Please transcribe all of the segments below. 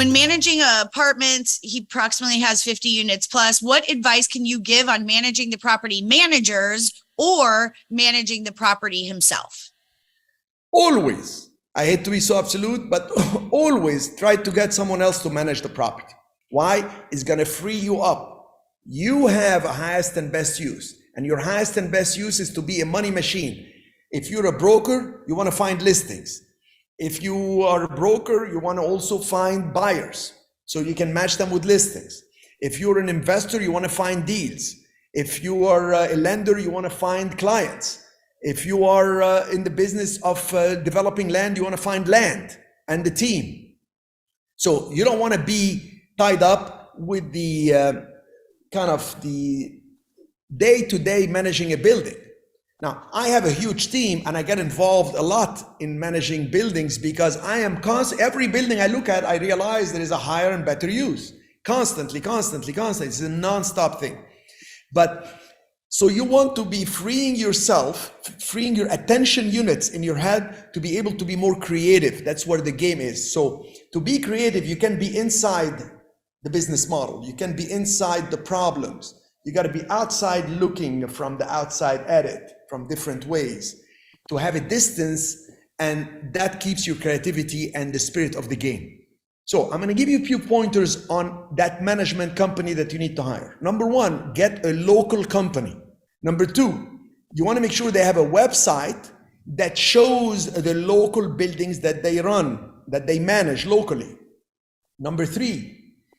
When managing apartments, he approximately has 50 units plus. What advice can you give on managing the property managers or managing the property himself? Always, I hate to be so absolute, but always try to get someone else to manage the property. Why? It's gonna free you up. You have a highest and best use, and your highest and best use is to be a money machine. If you're a broker, you wanna find listings. If you are a broker, you wanna also find buyers, so you can match them with listings. If you're an investor, you wanna find deals. If you are a lender, you wanna find clients. If you are in the business of developing land, you wanna find land and the team. So you don't wanna be tied up with the kind of the day-to-day managing a building. Now, I have a huge team and I get involved a lot in managing buildings because I am every building I look at, I realize there is a higher and better use. Constantly. It's a non-stop thing. But so you want to be freeing yourself, freeing your attention units in your head to be able to be more creative. That's where the game is. So to be creative, you can be inside the business model. You can be inside the problems. You got to be outside looking from the outside at it from different ways to have a distance, and that keeps your creativity and the spirit of the game. So I'm going to give you a few pointers on that management company that you need to hire. Number one, get a local company. Number two, you want to make sure they have a website that shows the local buildings that they run, that they manage locally. Number three,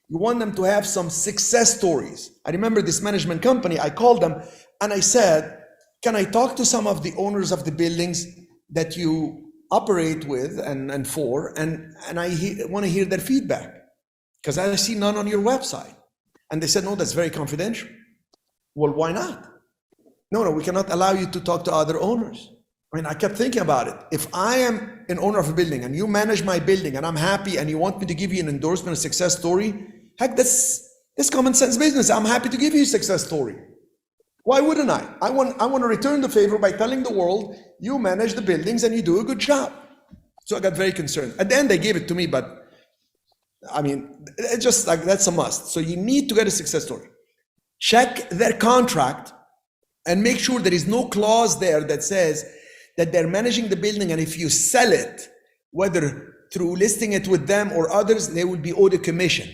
you want them to have some success stories. I remember this management company, I called them and I said, can I talk to some of the owners of the buildings that you operate with and for, and I want to hear their feedback because I see none on your website. And they said, no, that's very confidential. Well, why not? No, we cannot allow you to talk to other owners. I mean, I kept thinking about it. If I am an owner of a building and you manage my building and I'm happy and you want me to give you an endorsement, a success story, heck, that's common sense business. I'm happy to give you a success story. Why wouldn't I? I want to return the favor by telling the world, you manage the buildings and you do a good job. So I got very concerned. At the end, they gave it to me, but I mean, it's just like, that's a must. So you need to get a success story. Check their contract and make sure there is no clause there that says that they're managing the building, and if you sell it, whether through listing it with them or others, they will be owed a commission.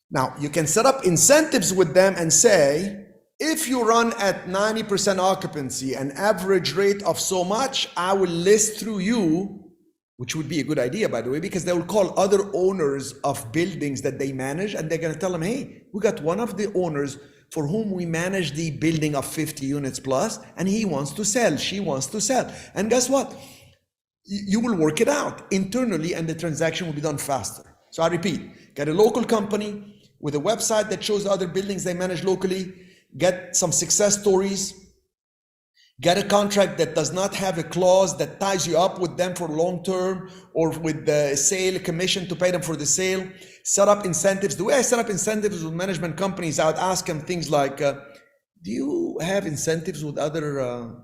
Now, you can set up incentives with them and say, if you run at 90% occupancy, an average rate of so much, I will list through you, which would be a good idea, by the way, because they will call other owners of buildings that they manage, and they're going to tell them, hey, we got one of the owners for whom we manage the building of 50 units plus, and he wants to sell, she wants to sell. And guess what? You will work it out internally, and the transaction will be done faster. So I repeat, get a local company with a website that shows other buildings they manage locally, get some success stories, get a contract that does not have a clause that ties you up with them for long term or with the sale commission to pay them for the sale. Set up incentives. The way I set up incentives with management companies, I would ask them things like, do you have incentives with other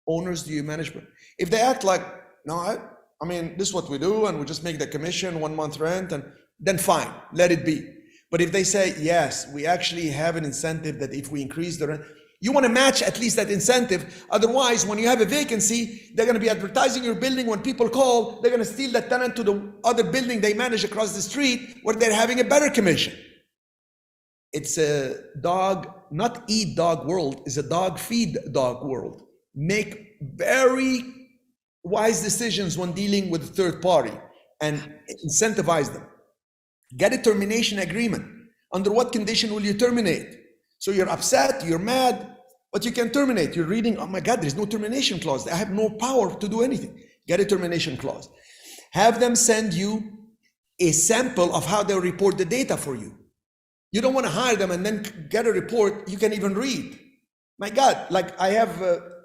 owners? Do you manage? If they act like, no, I mean, this is what we do and we just make the commission 1 month rent, and then fine, let it be. But if they say, yes, we actually have an incentive that if we increase the rent, you want to match at least that incentive. Otherwise, when you have a vacancy, they're going to be advertising your building. When people call, they're going to steal that tenant to the other building they manage across the street where they're having a better commission. It's a dog, not eat dog world, it's a dog feed dog world. Make very wise decisions when dealing with a third party and incentivize them. Get a termination agreement. Under what condition will you terminate? So you're upset, you're mad, but you can terminate. You're reading, oh my God, there's no termination clause. I have no power to do anything. Get a termination clause. Have them send you a sample of how they'll report the data for you. You don't want to hire them and then get a report you can even read. My God, like I have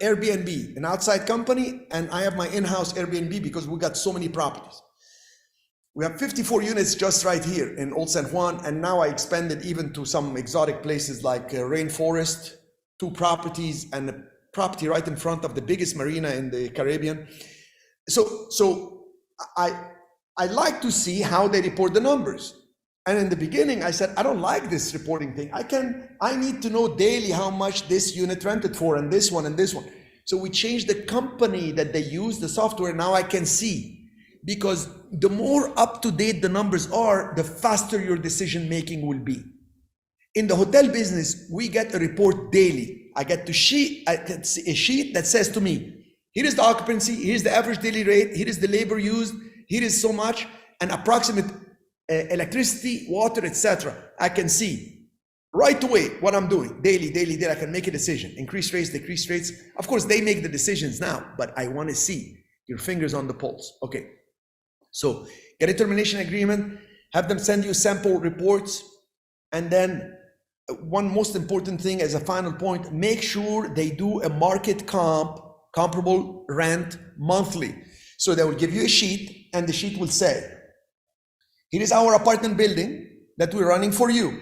Airbnb, an outside company, and I have my in-house Airbnb because we got so many properties. We have 54 units just right here in Old San Juan, and now I expanded even to some exotic places like Rainforest, 2 properties, and a property right in front of the biggest marina in the Caribbean. So I like to see how they report the numbers. And in the beginning, I said, I don't like this reporting thing. I need to know daily how much this unit rented for, and this one and this one. So we changed the company that they use, the software. Now I can see, because the more up to date the numbers are, the faster your decision making will be. In the hotel business, we get a report daily. I get a sheet that says to me, here is the occupancy, here's the average daily rate, here is the labor used, here is so much, and approximate electricity, water, etc. I can see right away what I'm doing daily. I can make a decision. Increase rates, decrease rates. Of course, they make the decisions now, but I want to see your fingers on the pulse. Okay. So get a termination agreement, have them send you sample reports, and then one most important thing as a final point, make sure they do a market comparable rent monthly. So they will give you a sheet, and the sheet will say, here is our apartment building that we're running for you.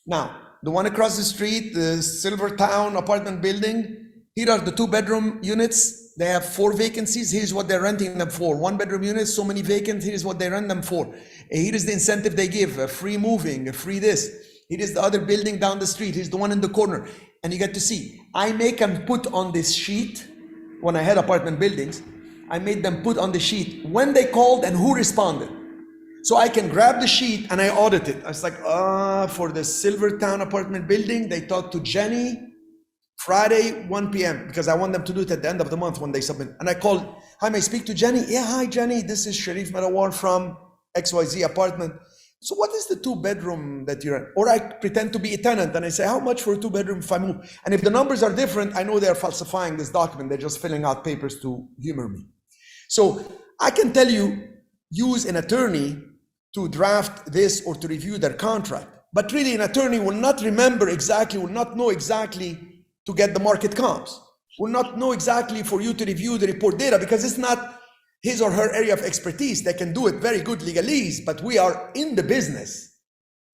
Now, the one across the street, the Silver Town apartment building, here are the 2-bedroom units. They have 4 vacancies. Here's what they're renting them for. 1-bedroom units, so many vacant. Here's what they rent them for. Here is the incentive they give, free moving, free this. Here is the other building down the street. Here's the one in the corner. And you get to see. I make them put on this sheet, when I had apartment buildings, I made them put on the sheet when they called and who responded. So I can grab the sheet and I audit it. I was like, for the Silvertown apartment building, they talked to Jenny Friday, 1 p.m. because I want them to do it at the end of the month when they submit. And I called, hi, may I speak to Jenny? Yeah, hi, Jenny. This is Cherif Marawar from XYZ apartment. So what is the 2-bedroom that you're in? Or I pretend to be a tenant and I say, how much for a 2-bedroom if I move? And if the numbers are different, I know they're falsifying this document. They're just filling out papers to humor me. So I can tell you, use an attorney to draft this or to review their contract. But really an attorney will not remember exactly, will not know exactly to get the market comps, will not know exactly for you to review the report data because it's not his or her area of expertise. They can do it very good legalese, but we are in the business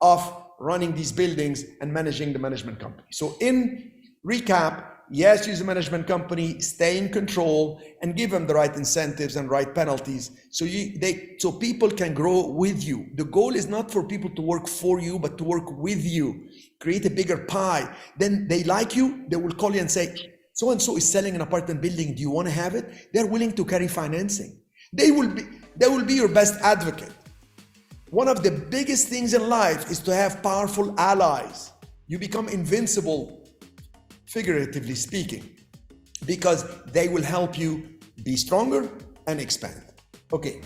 of running these buildings and managing the management company. So in recap, yes, use a management company, stay in control, and give them the right incentives and right penalties so people can grow with you. The goal is not for people to work for you, but to work with you. Create a bigger pie. Then they like you, they will call you and say, so-and-so is selling an apartment building, do you want to have it? They're willing to carry financing. They will be your best advocate. One of the biggest things in life is to have powerful allies. You become invincible, figuratively speaking, because they will help you be stronger and expand. Okay.